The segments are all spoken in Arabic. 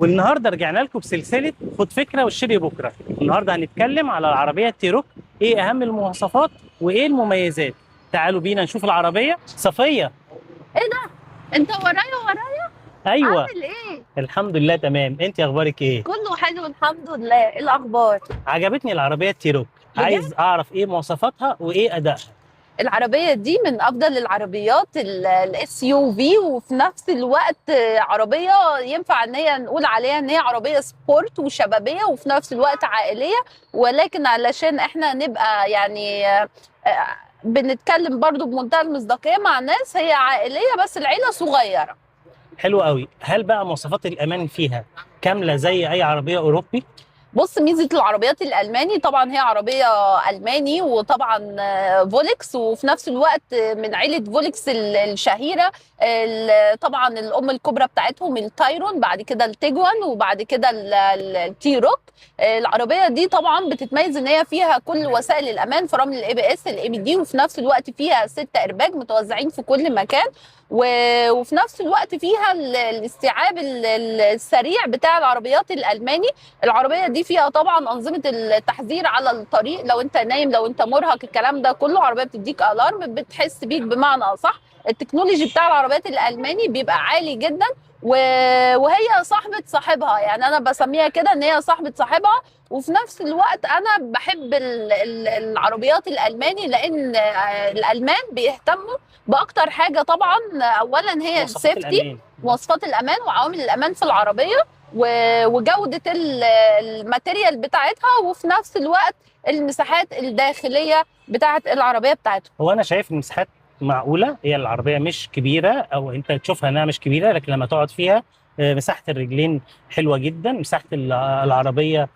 والنهارده رجعنا لكم بسلسله خد فكره واشتري بكره. النهارده هنتكلم على العربيه التيروك، ايه اهم المواصفات وايه المميزات. تعالوا بينا نشوف العربيه. صفيه، ايه ده؟ انت ورايا. ايوه. عامل ايه؟ الحمد لله تمام، انت اخبارك ايه؟ كله حلو الحمد لله. ايه الاخبار؟ عجبتني العربيه التيروك، بجد؟ عايز اعرف ايه مواصفاتها وايه ادائها. العربيه دي من افضل العربيات الاس يو في، وفي نفس الوقت عربيه ينفع ان هي نقول عليها ان هي عربيه سبورت وشبابيه وفي نفس الوقت عائليه. ولكن علشان احنا نبقى يعني بنتكلم برضو بمنتهى المصداقيه مع الناس، هي عائليه بس العيله صغيره. حلو قوي. هل بقى مواصفات الامان فيها كامله زي اي عربيه اوروبي؟ بص، ميزه العربيات الالماني طبعا هي عربيه الماني، وطبعا فولكس، وفي نفس الوقت من عيله فولكس الشهيره. طبعا الام الكبرى بتاعتهم التايرون، بعد كده التيجوان، وبعد كده التي روك. العربيه دي طبعا بتتميز ان هي فيها كل وسائل الامان، فرامل الاي بي اس، الاي بي دي، وفي نفس الوقت فيها 6 ايرباج متوزعين في كل مكان. وفي نفس الوقت فيها الاستيعاب السريع بتاع العربيات الالماني. العربيه دي فيها طبعا انظمه التحذير على الطريق، لو انت نايم، لو انت مرهق، الكلام ده كله عربيه بتديك الارم، بتحس بيك بمعنى اصح. التكنولوجي بتاع العربيات الالماني بيبقى عالي جدا. وهي صاحبه صاحبها، يعني انا بسميها كده ان هي صاحبه صاحبها. وفي نفس الوقت انا بحب العربيات الالماني، لان الالمان بيهتموا باكتر حاجه طبعا. اولا هي مواصفات السيفتي، الامان. مواصفات الامان وعوامل الامان في العربيه، وجودة الماتيريال بتاعتها، وفي نفس الوقت المساحات الداخلية بتاعت العربية بتاعتهم. هو انا شايف المساحات معقوله، هي العربيه مش كبيره او انت تشوفها انها مش كبيره، لكن لما تقعد فيها مساحه الرجلين حلوه جدا، مساحه العربيه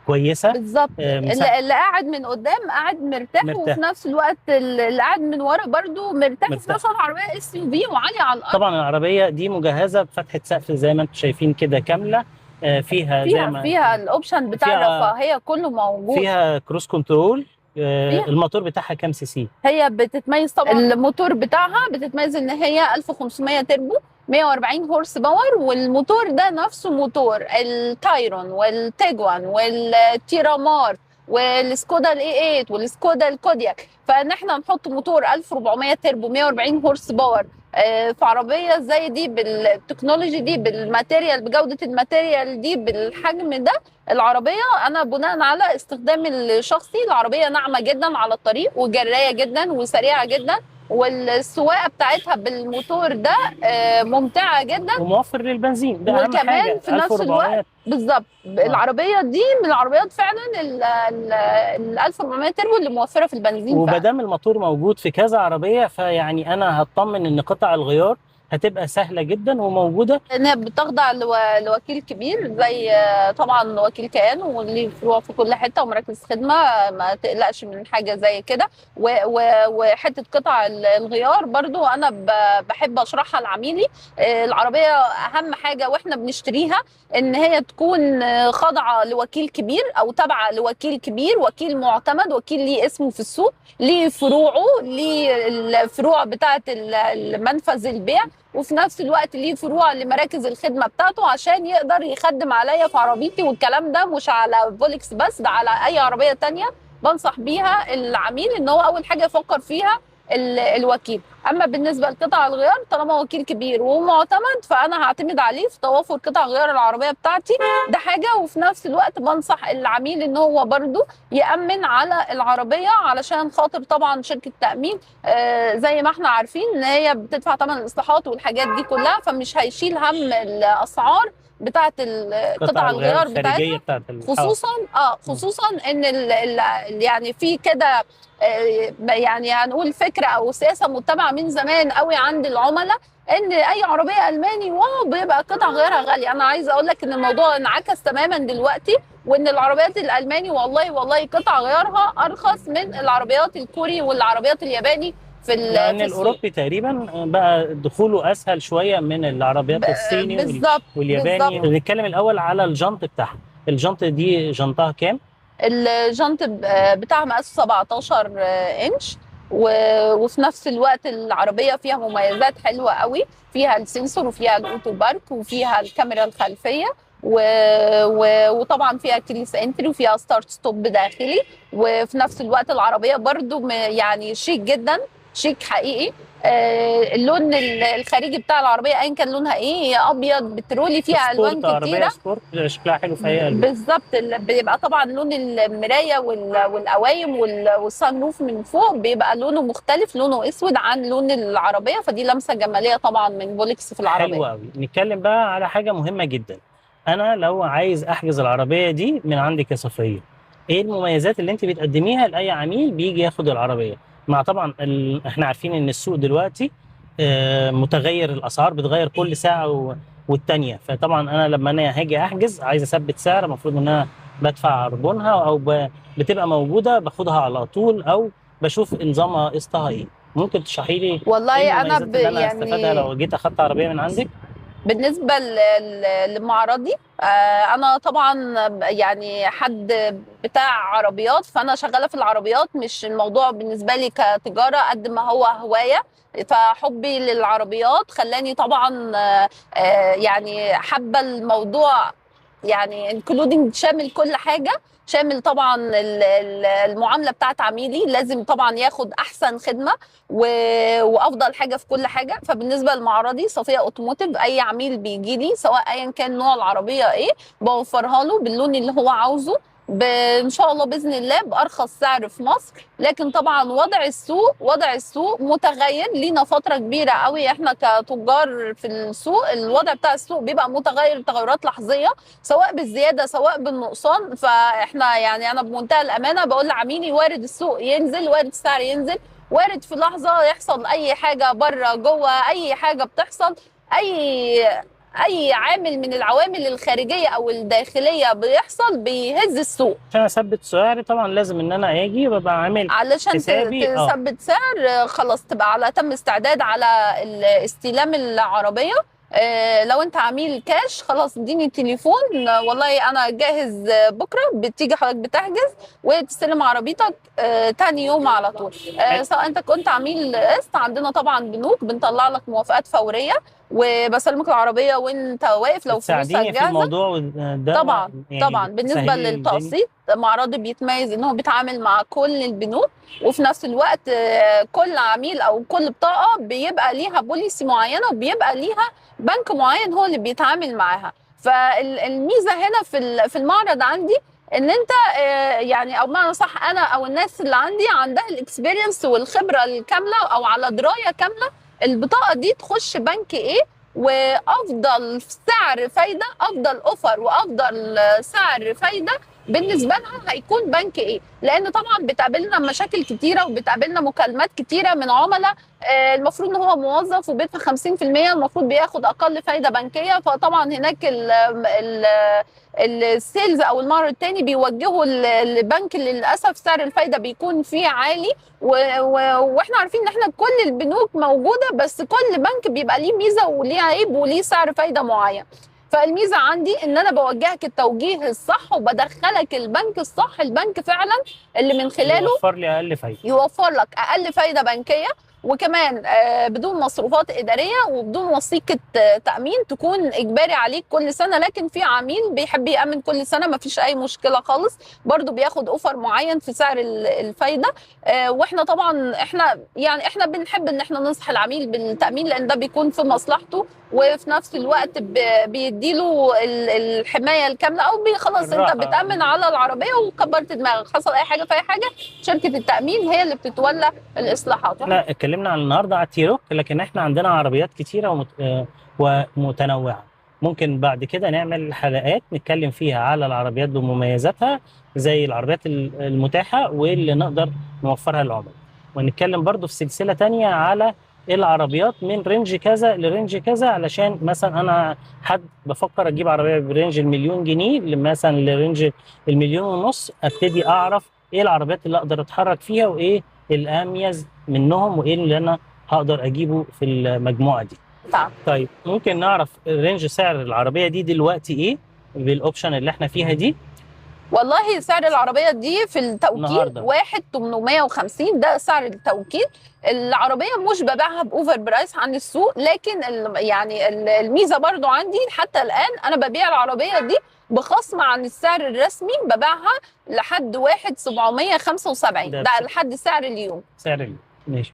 كويسه. بالظبط. مساحه اللي قاعد من قدام قاعد مرتاح، مرتاح. وفي نفس الوقت اللي قاعد من ورا برضو مرتاح، وفي مرتاح. نفس الوقت عربية اس يو في وعالية على الارض. طبعا العربيه دي مجهزه بفتحه سقف زي ما انتم شايفين كده كامله. فيها زي فيها ما فيها الاوبشن بتاع فيها الرفاهية كله موجود. فيها كروس كنترول. فيها الموتور بتاعها كام سي سي؟ هي بتتميز طبعا، الموتور بتاعها بتتميز ان هي 1500 تربو، 140 هورس باور. والموتور ده نفسه موتور التايرون والتيجوان والتيرامار والسكودا الاي 8 والسكودا الكودياك. فان احنا نحط موتور 1400 تربو 140 هورس باور في عربيه زي دي، بالتكنولوجي دي، بالماتيريال، بجوده الماتيريال دي، بالحجم ده. العربيه انا بناء على استخدامي الشخصي، العربيه ناعمه جدا على الطريق، وجرايه جدا، وسريعه جدا. والسواقه بتاعتها بالموتور ده ممتعه جدا. وموفر للبنزين، ده اهم وكمان حاجه. في نفس الوقت 1400. بالظبط، اه. العربيه دي من العربيات فعلا ال 1400 تربو اللي موفره في البنزين فعلا. ومادام الموتور موجود في كذا عربيه، فيعني انا هطمن ان قطع الغيار هتبقى سهله جدا وموجوده. انها بتخضع لوكيل كبير زي طبعا وكيل كيان، واللي فروع في كل حته ومراكز خدمه. ما تقلقش من حاجه زي كده. وحته قطع الغيار برضو انا بحب اشرحها لعميلي. العربيه اهم حاجه واحنا بنشتريها ان هي تكون خاضعه لوكيل كبير او تابعه لوكيل كبير، وكيل معتمد، وكيل ليه اسمه في السوق، ليه فروعه، ليه الفروع بتاعه المنفذ البيع، وفي نفس الوقت ليه فروع لمراكز الخدمه بتاعته عشان يقدر يخدم عليا في عربيتي. والكلام ده مش على فولكس بس، ده على اي عربيه تانية بنصح بيها العميل ان هو اول حاجه يفكر فيها الوكيل. اما بالنسبه لقطع الغيار، طالما وكيل كبير ومعتمد فانا هعتمد عليه في توافر قطع غيار العربيه بتاعتي. ده حاجه. وفي نفس الوقت بنصح العميل ان هو برضو يامن على العربيه، علشان خاطر طبعا شركه تامين زي ما احنا عارفين ان هي بتدفع ثمن الاصلاحات والحاجات دي كلها، فمش هيشيل هم الاسعار بتاعه قطع قطع الغيار الغيار الخارجيه بتاعتها. بتاعت خصوصا خصوصا ان يعني في كده يعني هنقول فكره او سياسه متبعه من زمان قوي عند العملاء، ان اي عربيه الماني واو بيبقى قطع غيارها غاليه. انا عايزه اقول لك ان الموضوع انعكس تماما دلوقتي، وان العربيات الالماني والله قطع غيارها ارخص من العربيات الكوري والعربيات الياباني لان في السوق. الاوروبي تقريبا بقى دخوله اسهل شويه من العربيات الصيني بالظبط والياباني. بالظبط. نتكلم الاول على الجنط بتاعها. الجنط دي جنطها كام؟ الجنط بتاع مقاس 17 انش. وفي نفس الوقت العربيه فيها مميزات حلوه قوي، فيها السنسور وفيها الاوتو بارك وفيها الكاميرا الخلفيه وطبعا فيها كيليس انتري وفيها ستارت ستوب داخلي. وفي نفس الوقت العربيه برضو يعني شيك جدا، شيك حقيقي. اللون الخارجي بتاع العربيه ايا كان لونها ايه، هي ابيض بترولي، فيها الوان سبورت، عربيه كتيره. سبورت شكلها حلو في هيئه. بالظبط، بيبقى طبعا لون المرايه والقوايم والصن روف من فوق بيبقى لونه مختلف، لونه اسود عن لون العربيه، فدي لمسه جماليه طبعا من فولكس في العربيه. حلو قوي. نتكلم بقى على حاجه مهمه جدا. انا لو عايز احجز العربيه دي من عندك يا صفيه، ايه المميزات اللي انت بتقدميها لاي عميل بيجي ياخد العربيه؟ مع طبعا احنا عارفين ان السوق دلوقتي متغير، الاسعار بتغير كل ساعه والتانيه. فطبعا انا لما هاجي احجز عايز اثبت سعر، المفروض ان انا بدفع عربونها او بتبقى موجوده باخدها على طول، او بشوف نظامها قسطها ايه. ممكن تشرحي لي ايه والله انا المميزات اللي انا هستفادها يعني لو جيت اخدت عربيه من عندك؟ بالنسبة لمعرضي، أنا طبعا يعني حد بتاع عربيات، فأنا شغالة في العربيات، مش الموضوع بالنسبة لي كتجارة قد ما هو هواية. فحبي للعربيات خلاني طبعا يعني حابة الموضوع، يعني انكلودنج شامل كل حاجة، شامل طبعا المعاملة بتاعت عميلي لازم طبعا ياخد أحسن خدمة وافضل حاجه في كل حاجه. فبالنسبه لمعرضي صفيه اوتوموتيف، اي عميل بيجي لي سواء ايا كان نوع العربيه ايه بوفرها له باللون اللي هو عاوزه، ان شاء الله باذن الله بارخص سعر في مصر. لكن طبعا وضع السوق متغير، لينا فتره كبيره قوي احنا كتجار في السوق الوضع بتاع السوق بيبقى متغير تغيرات لحظيه، سواء بالزياده سواء بالنقصان. فاحنا يعني انا بمنتهى الامانه بقول لعميلي وارد السوق ينزل، وارد السعر ينزل، وارد في لحظه يحصل اي حاجه بره جوه، اي حاجه بتحصل، اي عامل من العوامل الخارجيه او الداخليه بيحصل بيهز السوق. عشان اثبت سعري طبعا لازم ان انا اجي وابقى عامل علشان حسابي. تثبت سعر خلاص تبقى على تم استعداد على استلام العربيه. لو انت عميل كاش خلاص اديني التليفون، والله انا جاهز بكره، بتيجي حضرتك بتحجز وتستلم عربيتك تاني يوم على طول. سواء انت كنت عميل قسط، عندنا طبعا بنوك بنطلع لك موافقات فوريه وبسلمك العربيه وانت واقف لو فلوسك تساعديني في جاهزه. الموضوع ده طبعا يعني طبعا بالنسبه تسهلي لي الدنيا. للتقسيط معرضي بيتميز ان هو بيتعامل مع كل البنوك، وفي نفس الوقت كل عميل او كل بطاقه بيبقى ليها بوليسي معينه وبيبقى ليها بنك معين هو اللي بيتعامل معاها. فالميزه هنا في المعرض عندي ان انت يعني او بمعنى صح انا او الناس اللي عندي عندها الاكسبيرينس والخبره الكامله او على درايه كامله البطاقه دي تخش بنك ايه، وافضل سعر فايده، افضل اوفر وافضل سعر فايده بالنسبه لها هيكون بنك ايه. لان طبعا بتقابلنا مشاكل كتيره وبتقابلنا مكالمات كتيره من عملاء المفروض ان هو موظف وبيدفع 50% المفروض بياخد اقل فايده بنكيه. فطبعا هناك السيلز او المعرض الثاني بيوجهوا البنك للاسف سعر الفايده بيكون فيه عالي، واحنا عارفين ان احنا كل البنوك موجوده، بس كل بنك بيبقى ليه ميزه وليه عيب وليه سعر فايده معين. فالميزه عندي ان انا بوجهك التوجيه الصح وبدخلك البنك الصح، البنك فعلا اللي من خلاله يوفر لي اقل فايده، يوفر لك اقل فايده بنكيه، وكمان بدون مصروفات اداريه وبدون وثيقه تامين تكون اجباري عليك كل سنه. لكن في عميل بيحب يامن كل سنه ما فيش اي مشكله خالص، برضو بياخد اوفر معين في سعر الفايده. واحنا طبعا احنا بنحب ان احنا ننصح العميل بالتامين لان ده بيكون في مصلحته، وفي نفس الوقت بيديله الحمايه الكامله، او خلاص انت بتامن على العربيه وكبرت دماغك، حصل اي حاجه في اي حاجه شركه التامين هي اللي بتتولى الاصلاحات. احنا اتكلمنا عن النهارده على التيروك، لكن احنا عندنا عربيات كتيره ومتنوعه. ممكن بعد كده نعمل حلقات نتكلم فيها على العربيات بمميزاتها زي العربيات المتاحه واللي نقدر نوفرها للعملاء، ونتكلم برضو في سلسله تانية على العربيات من رينج كذا لرينج كذا، علشان مثلا انا حد بفكر اجيب عربيه برينج المليون جنيه مثلا لرينج المليون ونص، ابتدي اعرف ايه العربيات اللي اقدر اتحرك فيها وايه الاميز منهم وايه اللي انا هقدر اجيبه في المجموعه دي. طيب ممكن نعرف رينج سعر العربيه دي دلوقتي ايه بالاوبشن اللي احنا فيها دي؟ والله سعر العربية دي في التوكيل النهارده 1850، ده سعر التوكيل. العربية مش ببيعها بأوفر برايس عن السوق، لكن الميزة برضو عندي حتى الآن أنا ببيع العربية دي بخصم عن السعر الرسمي، ببيعها لحد 1,775، ده ده لحد سعر اليوم. سعر ماشي.